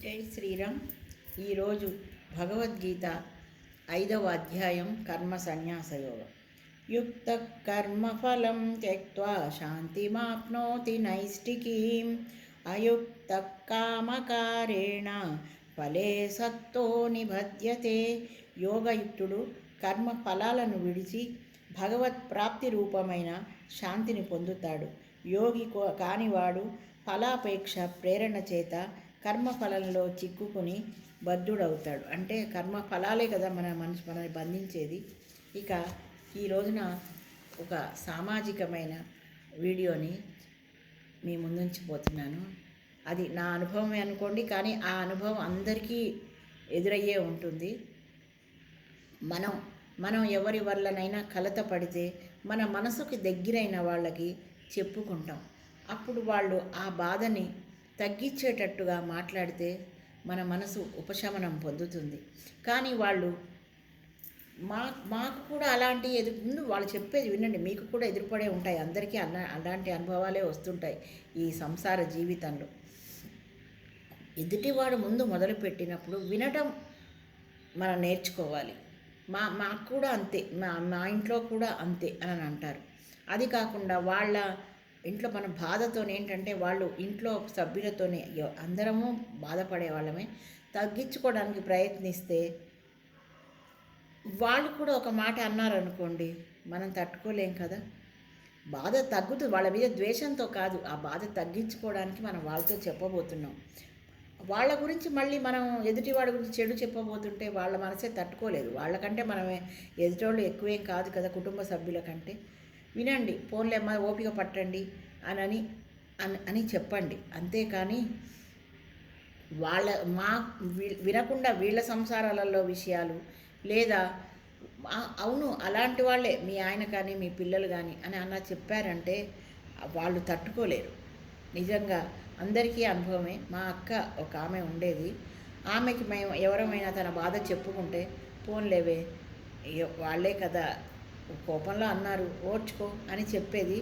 జై శ్రీరామ్. ఈరోజు భగవద్గీత 5వ అధ్యాయం కర్మ సన్యాసయోగం. యుక్త కర్మఫలం త్యక్త్వా శాంతిమాప్నోతి నైష్టికీం అయుక్త కామకారేణ ఫలే సక్తో నిబధ్యతే. యోగయుక్తుడు కర్మ ఫలాలను విడిచి భగవత్ ప్రాప్తి రూపమైన శాంతిని పొందుతాడు. యోగి కానివాడు ఫలాపేక్ష ప్రేరణ చేత కర్మఫలంలో చిక్కుకుని బద్ధుడవుతాడు. అంటే కర్మ ఫలాలే కదా మనల్ని బంధించేది. ఇక ఈ రోజున ఒక సామాజికమైన వీడియోని మీ ముందుంచిపోతున్నాను. అది నా అనుభవమే అనుకోండి, కానీ ఆ అనుభవం అందరికీ ఎదురయ్యే ఉంటుంది. మనం ఎవరి వల్లనైనా కలత పడితే మన మనసుకి దగ్గరైన వాళ్ళకి చెప్పుకుంటాం. అప్పుడు వాళ్ళు ఆ బాధని తగ్గించేటట్టుగా మాట్లాడితే మన మనసు ఉపశమనం పొందుతుంది. కానీ వాళ్ళు మాకు కూడా అలాంటి ముందు వాళ్ళు చెప్పేది వినండి. మీకు కూడా ఎదురుపడే ఉంటాయి. అందరికీ అలాంటి అనుభవాలే వస్తుంటాయి ఈ సంసార జీవితంలో. ఎదుటివాడు ముందు మొదలుపెట్టినప్పుడు వినటం మనం నేర్చుకోవాలి. మాకు కూడా అంతే, మా ఇంట్లో కూడా అంతే అని అంటారు. అది కాకుండా వాళ్ళ ఇంట్లో మన బాధతో ఏంటంటే వాళ్ళు ఇంట్లో సభ్యులతోనే అందరము బాధపడే వాళ్ళమే తగ్గించుకోవడానికి ప్రయత్నిస్తే వాళ్ళు కూడా ఒక మాట అన్నారనుకోండి, మనం తట్టుకోలేం కదా. బాధ తగ్గుతుంది. వాళ్ళ మీద ద్వేషంతో కాదు, ఆ బాధ తగ్గించుకోవడానికి మనం వాళ్ళతో చెప్పబోతున్నాం. వాళ్ళ గురించి మళ్ళీ మనం ఎదుటివాడి గురించి చెడు చెప్పబోతుంటే వాళ్ళ మనసే తట్టుకోలేదు. వాళ్ళకంటే మనమే ఎదుటోళ్ళు ఎక్కువేం కాదు కదా కుటుంబ సభ్యుల కంటే. వినండి, పోన్లేమ్మా ఓపిక పట్టండి అని చెప్పండి. అంతేకాని వినకుండా వీళ్ళ సంసారాలలో విషయాలు లేదా అవును అలాంటి వాళ్ళే మీ ఆయన కానీ మీ పిల్లలు కానీ అని చెప్పారంటే వాళ్ళు తట్టుకోలేరు. నిజంగా అందరికీ అనుభవమే. మా అక్క ఒక ఆమె ఉండేది. ఆమెకి మేము ఎవరమైనా తన బాధ చెప్పుకుంటే పోన్లేవే వాళ్ళే కదా కోపంలో అన్నారు ఓర్చుకో అని చెప్పేది.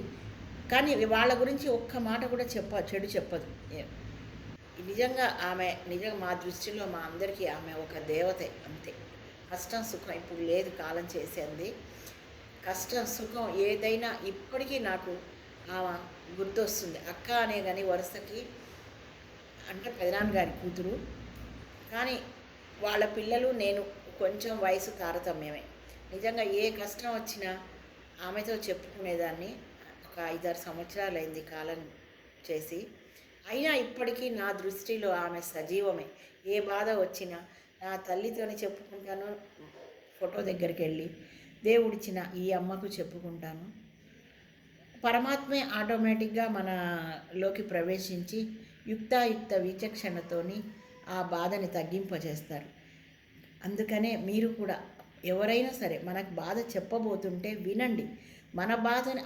కానీ వాళ్ళ గురించి ఒక్క మాట కూడా చెడు చెప్పదు. నిజంగా మా దృష్టిలో మా అందరికీ ఆమె ఒక దేవతే అంతే. కష్టం సుఖం ఇప్పుడు లేదు, కాలం చేసేది. కష్టం సుఖం ఏదైనా ఇప్పటికీ నాకు ఆమె గుర్తొస్తుంది. అక్క అనే కానీ వరుసకి అంటే పెదనాన్నగారి కూతురు, కానీ వాళ్ళ పిల్లలు నేను కొంచెం వయసు తారతమ్యమే. నిజంగా ఏ కష్టం వచ్చినా ఆమెతో చెప్పుకునేదాన్ని. ఒక 5-6 సంవత్సరాలు అయింది కాలం చేసి. అయినా ఇప్పటికీ నా దృష్టిలో ఆమె సజీవమే. ఏ బాధ వచ్చినా నా తల్లితోనే చెప్పుకుంటాను, ఫోటో దగ్గరికి వెళ్ళి దేవుడిచ్చిన ఈ అమ్మకు చెప్పుకుంటాను. పరమాత్మే ఆటోమేటిక్గా మనలోకి ప్రవేశించి యుక్తాయుక్త విచక్షణతోని ఆ బాధని తగ్గింపజేస్తారు. అందుకనే మీరు కూడా ఎవరైనా సరే మనకు బాధ చెప్పబోతుంటే వినండి. మన బాధని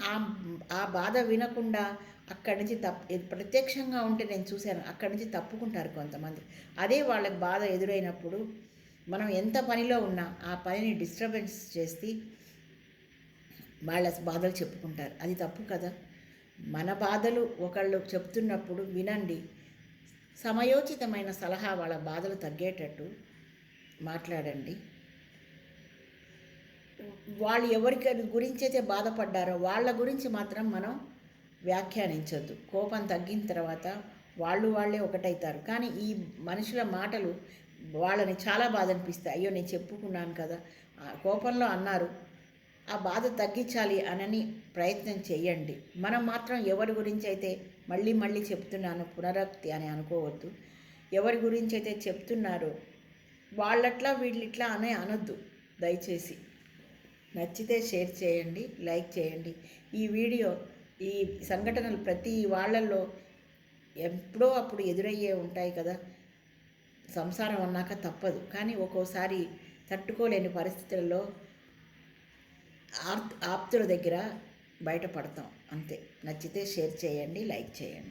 ఆ బాధ వినకుండా అక్కడి నుంచి ప్రత్యక్షంగా ఉంటే నేను చూశాను, అక్కడి నుంచి తప్పుకుంటారు కొంతమంది. అదే వాళ్ళకి బాధ ఎదురైనప్పుడు మనం ఎంత పనిలో ఉన్నా ఆ పనిని డిస్టర్బెన్స్ చేసి వాళ్ళ బాధలు చెప్పుకుంటారు. అది తప్పు కదా. మన బాధలు ఒకళ్ళు చెప్తున్నప్పుడు వినండి. సమయోచితమైన సలహా వాళ్ళ బాధలు తగ్గేటట్టు మాట్లాడండి. వాళ్ళు ఎవరికి గురించి అయితే బాధపడ్డారో వాళ్ళ గురించి మాత్రం మనం వ్యాఖ్యానించొద్దు. కోపం తగ్గిన తర్వాత వాళ్ళే ఒకటవుతారు. కానీ ఈ మనుషుల మాటలు వాళ్ళని చాలా బాధ అనిపిస్తాయి. అయ్యో నేను చెప్పుకున్నాను కదా, కోపంలో అన్నారు, ఆ బాధ తగ్గించాలి అనని ప్రయత్నం చేయండి. మనం మాత్రం ఎవరి గురించి అయితే మళ్ళీ చెప్తున్నాను పునరుక్తి అని అనుకోవద్దు. ఎవరి గురించి అయితే చెప్తున్నారో వాళ్ళట్లా వీళ్ళిట్లా అనొద్దు దయచేసి. నచ్చితే షేర్ చేయండి, లైక్ చేయండి. ఈ సంఘటనలు ప్రతి వాళ్ళల్లో ఎప్పుడో అప్పుడు ఎదురయ్యే ఉంటాయి కదా. సంసారం అన్నాక తప్పదు. కానీ ఒక్కోసారి తట్టుకోలేని పరిస్థితుల్లో ఆప్తుల దగ్గర బయటపడతాం అంతే. నచ్చితే షేర్ చేయండి, లైక్ చేయండి.